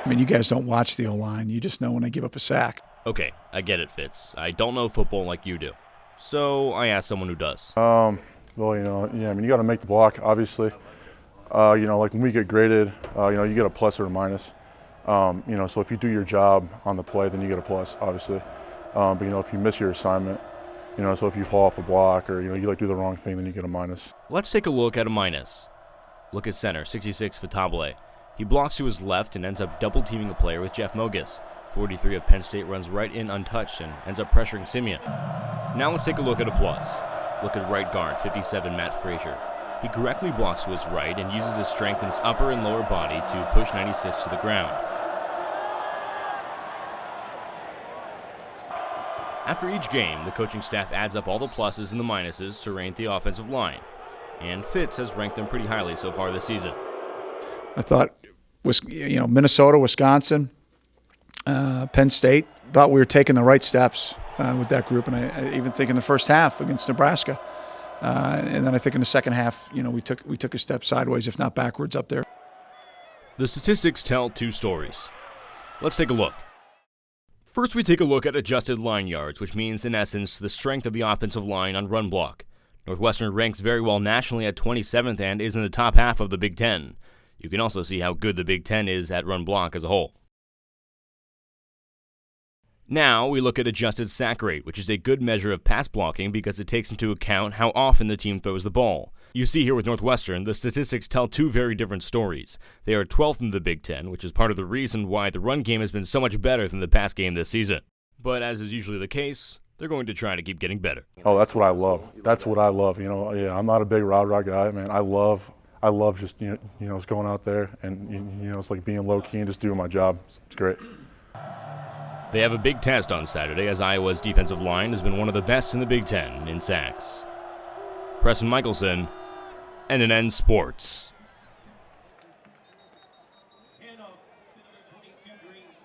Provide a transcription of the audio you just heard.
I mean, you guys don't watch the O-line. You just know when they give up a sack. Okay, I get it, Fitz. I don't know football like you do. So I asked someone who does. Well, I mean, you got to make the block, obviously. Like when we get graded, you get a plus or a minus. So if you do your job on the play, then you get a plus, obviously. But if you miss your assignment, so if you fall off a block or, you do the wrong thing, then you get a minus. Let's take a look at a minus. Look at center, 66 Fatable. He blocks to his left and ends up double-teaming a player with Jeff Mogus. 43 of Penn State runs right in untouched and ends up pressuring Simeon. Now let's take a look at a plus. Look at right guard, 57 Matt Frazier. He correctly blocks to his right and uses his strength in his upper and lower body to push 96 to the ground. After each game, the coaching staff adds up all the pluses and the minuses to rank the offensive line. And Fitz has ranked them pretty highly so far this season. I thought, Minnesota, Wisconsin, Penn State, thought we were taking the right steps with that group. And I even think in the first half against Nebraska. And then I think in the second half, we took a step sideways, if not backwards, up there. The statistics tell two stories. Let's take a look. First, we take a look at adjusted line yards, which means, in essence, the strength of the offensive line on run block. Northwestern ranks very well nationally at 27th and is in the top half of the Big Ten. You can also see how good the Big Ten is at run block as a whole. Now, we look at adjusted sack rate, which is a good measure of pass blocking because it takes into account how often the team throws the ball. You see here with Northwestern, the statistics tell two very different stories. They are 12th in the Big Ten, which is part of the reason why the run game has been so much better than the pass game this season. But as is usually the case, they're going to try to keep getting better. Oh, that's what I love. That's what I love. I'm not a big rah-rah guy, man. I love just, just going out there and, it's like being low-key and just doing my job. It's great. They have a big test on Saturday as Iowa's defensive line has been one of the best in the Big Ten in sacks. Preston Michelson, NNN Sports.